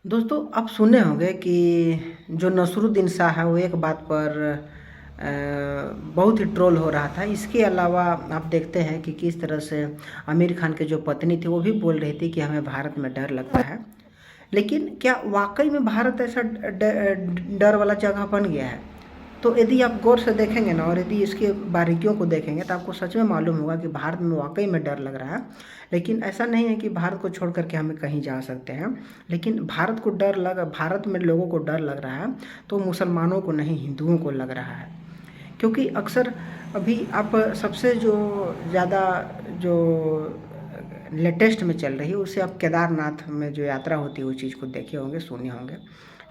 दोस्तों आप सुने होंगे कि जो नसरुद्दीन शाह है वो एक बात पर बहुत ही ट्रोल हो रहा था। इसके अलावा आप देखते हैं कि किस तरह से आमिर खान की जो पत्नी थी वो भी बोल रही थी कि हमें भारत में डर लगता है। लेकिन क्या वाकई में भारत ऐसा डर वाला जगह बन गया है? तो यदि आप गौर से देखेंगे ना और यदि इसके बारीकियों को देखेंगे तो आपको सच में मालूम होगा कि भारत में वाकई में डर लग रहा है। लेकिन ऐसा नहीं है कि भारत को छोड़ कर के हमें कहीं जा सकते हैं। लेकिन भारत में लोगों को डर लग रहा है तो मुसलमानों को नहीं, हिंदुओं को लग रहा है। क्योंकि अक्सर अभी आप सबसे जो ज़्यादा जो लेटेस्ट में चल रही है उससे आप केदारनाथ में जो यात्रा होती है उस चीज़ को देखे होंगे, सुने होंगे।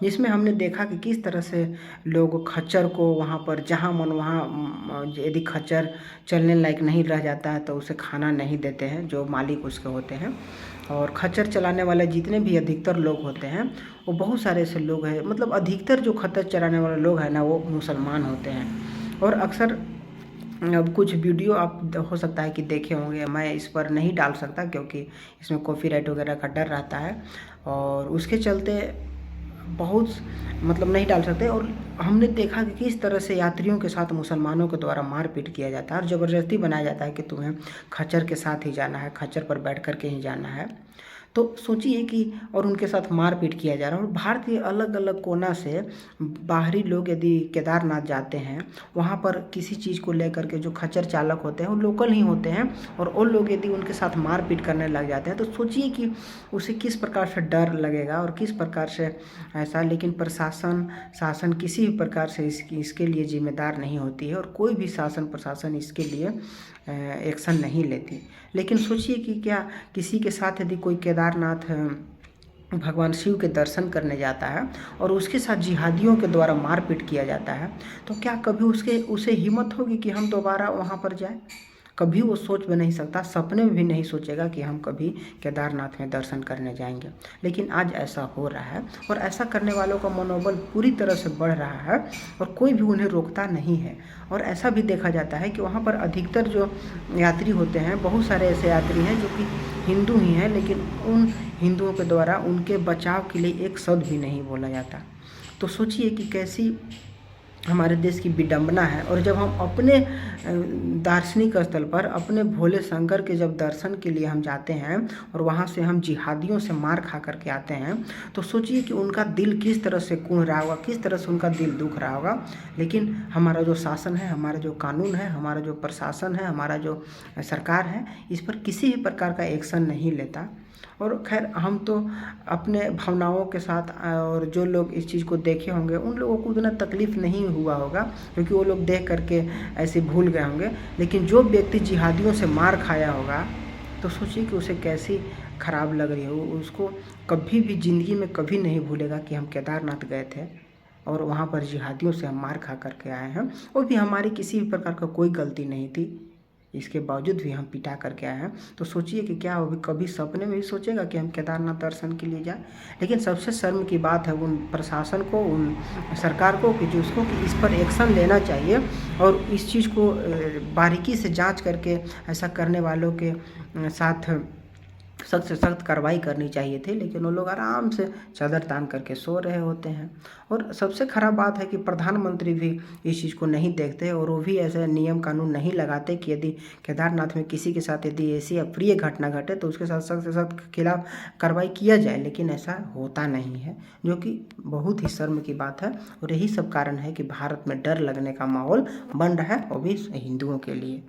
जिसमें हमने देखा कि किस तरह से लोग खच्चर को वहाँ पर जहाँ मन वहाँ यदि खच्चर चलने लायक नहीं रह जाता है तो उसे खाना नहीं देते हैं जो मालिक उसके होते हैं। और खच्चर चलाने वाले जितने भी अधिकतर लोग होते हैं वो बहुत सारे ऐसे लोग हैं, मतलब अधिकतर जो खच्चर चलाने वाले लोग हैं ना वो मुसलमान होते हैं। और अक्सर अब कुछ वीडियो आप हो सकता है कि देखे होंगे, मैं इस पर नहीं डाल सकता क्योंकि इसमें कॉपीराइट वगैरह का डर रहता है और उसके चलते बहुत मतलब नहीं डाल सकते। और हमने देखा कि किस तरह से यात्रियों के साथ मुसलमानों के द्वारा मारपीट किया जाता है और ज़बरदस्ती बनाया जाता है कि तुम्हें खच्चर के साथ ही जाना है, खच्चर पर बैठ कर के ही जाना है। तो सोचिए कि और उनके साथ मारपीट किया जा रहा है। और भारत के अलग अलग कोना से बाहरी लोग यदि केदारनाथ जाते हैं, वहाँ पर किसी चीज़ को लेकर के जो खच्चर चालक होते हैं वो लोकल ही होते हैं और वो लोग यदि उनके साथ मारपीट करने लग जाते हैं तो सोचिए कि उसे किस प्रकार से डर लगेगा और किस प्रकार से ऐसा। लेकिन प्रशासन शासन किसी भी प्रकार से इसके लिए जिम्मेदार नहीं होती है और कोई भी शासन प्रशासन इसके लिए एक्शन नहीं लेती। लेकिन सोचिए कि क्या किसी के साथ यदि कोई केदारनाथ भगवान शिव के दर्शन करने जाता है और उसके साथ जिहादियों के द्वारा मारपीट किया जाता है तो क्या कभी उसे हिम्मत होगी कि हम दोबारा वहाँ पर जाएं? कभी वो सोच भी नहीं सकता, सपने में भी नहीं सोचेगा कि हम कभी केदारनाथ में दर्शन करने जाएंगे। लेकिन आज ऐसा हो रहा है और ऐसा करने वालों का मनोबल पूरी तरह से बढ़ रहा है और कोई भी उन्हें रोकता नहीं है। और ऐसा भी देखा जाता है कि वहाँ पर अधिकतर जो यात्री होते हैं, बहुत सारे ऐसे यात्री हैं जो कि हिंदू ही हैं, लेकिन उन हिंदुओं के द्वारा उनके बचाव के लिए एक शब्द भी नहीं बोला जाता। तो सोचिए कि कैसी हमारे देश की विडंबना है। और जब हम अपने दार्शनिक स्थल पर अपने भोले शंकर के जब दर्शन के लिए हम जाते हैं और वहाँ से हम जिहादियों से मार खा करके आते हैं तो सोचिए कि उनका दिल किस तरह से कुढ़ रहा होगा, किस तरह से उनका दिल दुख रहा होगा। लेकिन हमारा जो शासन है, हमारा जो कानून है, हमारा जो प्रशासन है, हमारा जो सरकार है, इस पर किसी भी प्रकार का एक्शन नहीं लेता। और खैर हम तो अपने भावनाओं के साथ और जो लोग इस चीज़ को देखे होंगे उन लोगों को उतना तकलीफ़ नहीं हुआ होगा क्योंकि वो लोग देख करके ऐसे भूल गए होंगे। लेकिन जो व्यक्ति जिहादियों से मार खाया होगा तो सोचिए कि उसे कैसी ख़राब लग रही हो। उसको कभी भी ज़िंदगी में कभी नहीं भूलेगा कि हम केदारनाथ गए थे और वहाँ पर जिहादियों से हम मार खा करके आए हैं। वो भी हमारी किसी भी प्रकार का कोई गलती नहीं थी, इसके बावजूद भी हम पिटा करके आए हैं। तो सोचिए कि क्या वो कभी सपने में भी सोचेगा कि हम केदारनाथ दर्शन के लिए जाएं। लेकिन सबसे शर्म की बात है उन प्रशासन को, उन सरकार को कि जिसको कि इस पर एक्शन लेना चाहिए और इस चीज़ को बारीकी से जांच करके ऐसा करने वालों के साथ सख्त से सख्त कार्रवाई करनी चाहिए थी। लेकिन वो लोग आराम से चादर तान करके सो रहे होते हैं। और सबसे ख़राब बात है कि प्रधानमंत्री भी इस चीज़ को नहीं देखते और वो भी ऐसे नियम कानून नहीं लगाते कि यदि केदारनाथ में किसी के साथ यदि ऐसी अप्रिय घटना घटे तो उसके साथ सख्त से सख्त खिलाफ कार्रवाई किया जाए। लेकिन ऐसा होता नहीं है, जो कि बहुत ही शर्म की बात है। और यही सब कारण है कि भारत में डर लगने का माहौल बन रहा है, वो भी हिंदुओं के लिए।